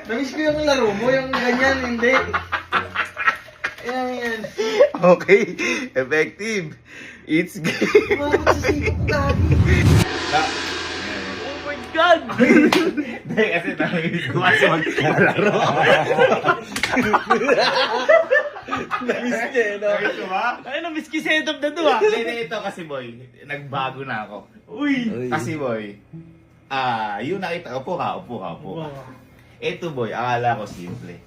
Namiss ko yung laro mo, yung ganyan, hindi. Yan. Okay, effective. It's game. Bakit sa sipok lagi? Oh my God! Hindi, kasi namiss ko kasi magkalaro. Namiss niya, no? Namiss ko ba? Ay, na-miss ki setup na to ah. Hindi, ito kasi boy, nagbago na ako. Uy! Kasi boy, yung nakita, upo ka. Ito boy, akala ko simple.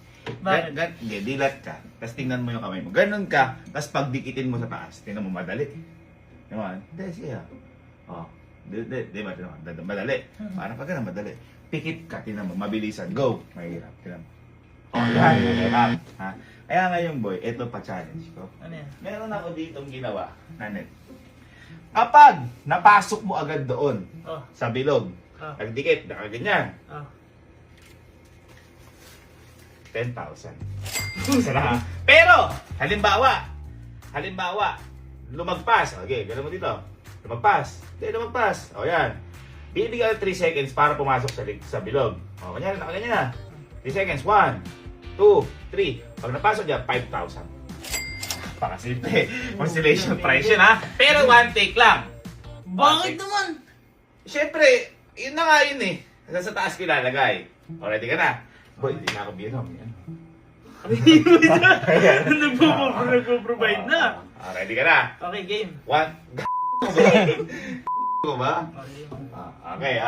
Bakit? Hindi, dilat ka. Tapos tingnan mo yung kamay mo. Ganon ka. Tapos pagdikitin mo sa taas, tingnan mo madali. Diba? Hindi, siya. Oh. Di ba? Madali. Paano pa ganun? Madali. Pikit ka, tingnan mo. Mabilisan. Go. Mahirap. Tingnan mo. Oh, yan. Ha? Kaya ngayon boy, ito pa challenge ko. Ano yan? Meron ako ditong ginawa. Nanet. Kapag napasok mo agad doon Oh. sa bilog, Ah. nagdikit, nakaganyan, Ah. 10,000. Sana. Pero, halimbawa, lumagpas. Okay, gano'n mo dito. Lumagpas. O yan. Bibigyan ka 3 seconds para pumasok sa bilog. O, kanya na. 3 seconds. 1, 2, 3. Pag napasok dyan, 5,000. Pakasimple. Constellation price yun, ha? Pero 1 take lang. Bakit naman? Siyempre, yun na nga yun eh. Sa taas ko ilalagay. O, ready ka na? Boy, hindi na ako binom. Yan. Nagpo-provide na. Ready ka na? Okay, game. 1. Ko ba? Okay.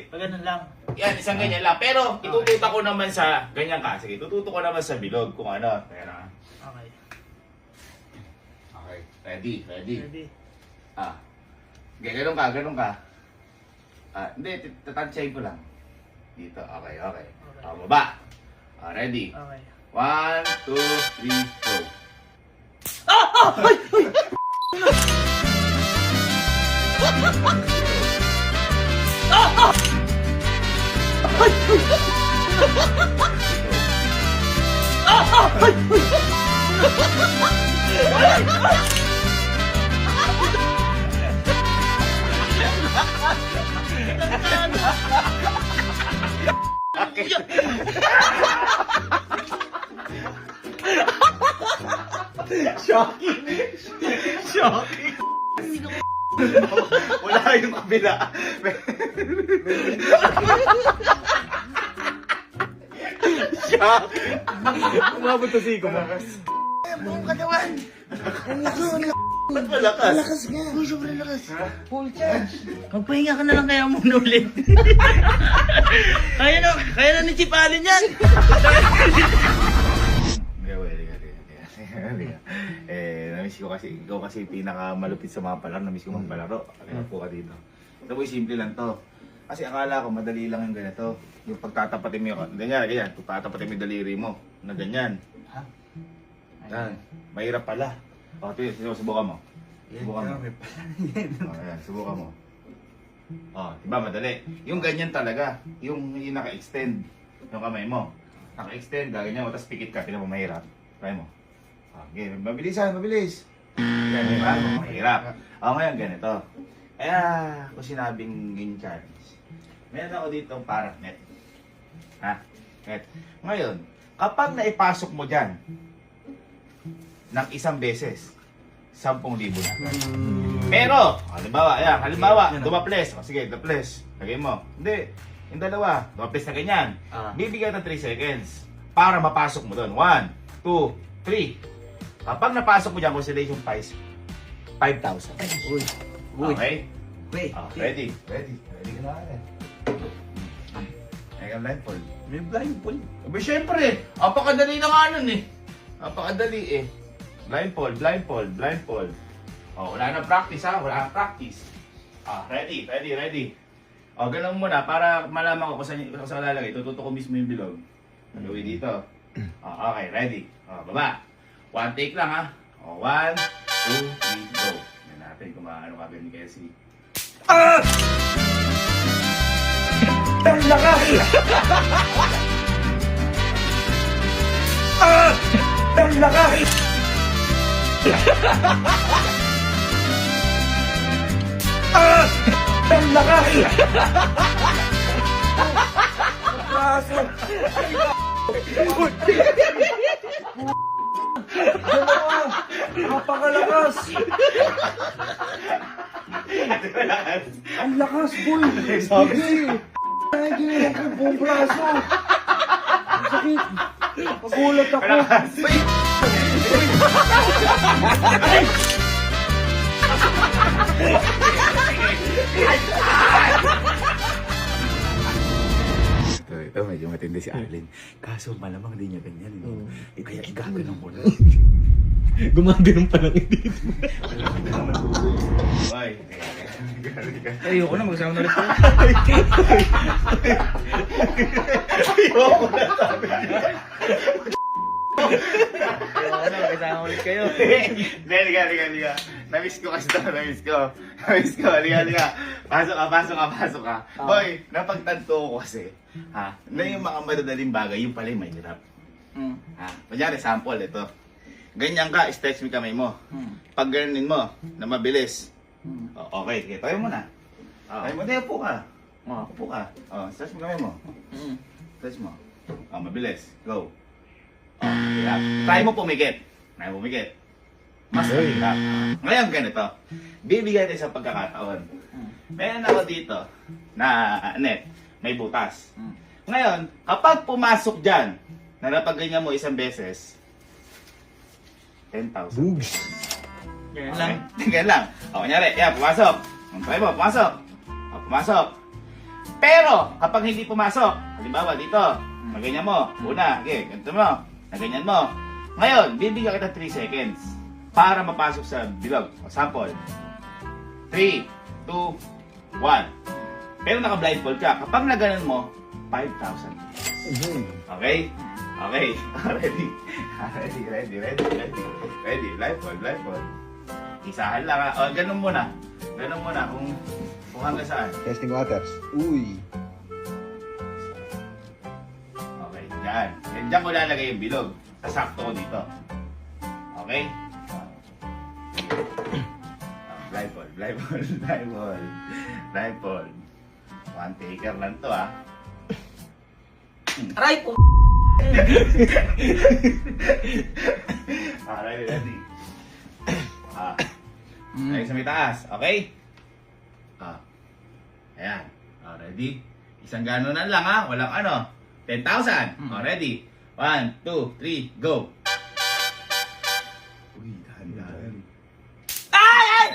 Pag ganun lang. Yan, isang ganyan lang. Pero, itututa ko naman sa, ganyan ka. Sige, itututo ko naman sa bilog kung ano. Kaya na. Okay. Okay. Ready. Ready? Ganun ka. Hindi, tatansyahin ko lang. Dito, okay. Baba. Ready. Okay. 1, 2, 3, go. Shocking. Wala yung kabila. Shocking. Umabot na siko mo. Buong katawan! Ba't malakas? Lakas nga. Uy, sobrang lakas. Full charge. Magpahinga ka na lang kaya muna ulit. kaya na ni Chip Allen yan. Namiss ko kasi, ikaw kasi pinakamalupit sa mga palaro, namiss ko magpalaro. Kaya po ka dito. Ito boy, simple lang to. Kasi akala ko madali lang yung ganito. Yung pagtatapatin mo yung, ganyan. Pagtatapatin mo yung daliri mo, na ganyan. Ha? Yan, mahirap pala. O, subukan mo. Subukan mo. Ayan, subukan mo. Diba madali? Yung ganyan talaga, yung naka-extend yung kamay mo. Naka-extend, gaganyan mo, tapos pikit ka, tinan mo mahirap. Try mo. Okay, mabilis. Yan, diba? Mahirap. Ngayon, ganito. Kaya, kung sinabing yung challenge, meron ako ditong parang net. Net. Ngayon, kapag naipasok mo dyan, ng isang beses, 10,000 na. Pero, halimbawa, dumaples. Sige, dumaples. Lagay mo. Hindi, yung dalawa, dumaples na ganyan. Bibigyan ng 3 seconds para mapasok mo doon. 1, 2, 3. Kapag napasok mo dyan, constellation price, 5,000. Uy. Okay? Wait. Ready ka na agad. Ay, ang blindfold. May blindfold. Abi, syempre, apakadali na nga nun eh. Apakadali eh. Blindfold. Wala na practice ha, wala na practice. Ready. Ganun muna para malaman ko kung saan lalagay. Tututo ko mismo yung bilog. Gawin dito. Okay, ready. Baba. 1 take lang ha. 1, 2, 3, go. Yan natin kung maano ka ni Cassie. Ang lakas! Ang lakas! Ang lakas! braso. Dalawa. Napakalakas. Ang lakas, boy. Sige. Ay, ginawa ko yung buong braso. Ang sakit. Nagulat ako. Ito, medyo matindi si Arlene. Kaso malamang di niya ganyan. No? Kaya igaganon ko na. Gumagano'n pa lang dito. Bye. Ayoko na, magsama na ulit tayo. Ayoko na sabi niya. Ayoko na, magsama ulit kayo. Liga. Namiss ko kasi ito, namiss ko. Liga. Pasok ka. Boy, napagtanto ko kasi, na yung mga madadaling bagay, yung pala yung mahirap. Kunyari, sample, ito. Ganyan ka, stretch mo kamay mo. Pag ganunin mo, na mabilis. Okay, sige, tayo mo na. Tayo mo, upo ka. Upo ka. Stretch mo kamay mo. Stretch mo. Mabilis. Go. Hirap. Try mo pumikit. Mas mahirap. Ngayon ganito. Bibigyan tayo sa pagkakataon. Meron ako dito na net. May butas. Ngayon, kapag pumasok dyan, na napagganyan mo isang beses, 10,000. Boogs. Ganyan lang. Ganyan lang. Kunyari, pumasok. Try mo, pumasok. Pero, kapag hindi pumasok, halimbawa dito, naganyan mo, una, ganito mo, naganyan mo. Ngayon, bibigyan kita 3 seconds para mapasok sa bilog. O, sample. 3, 2, 1. Pero naka-blindfold ka. Kapag naganon mo, 5,000. Okay? Ready. Blindfold. Isahan lang ha. O, ganun muna. Kung hanggang saan. Testing waters. Uy. Okay, dyan. Diyan ko lalagay yung bilog. Sasakto ko dito. Okay? Blindfold. One taker lang to Aray po! Ready. Ay, sa may taas. Okay? Ayan. Ready? Isang ganunan lang walang 10,000. Ready? 1, 2, 3, go! Uy, dahan-dahan. Ay!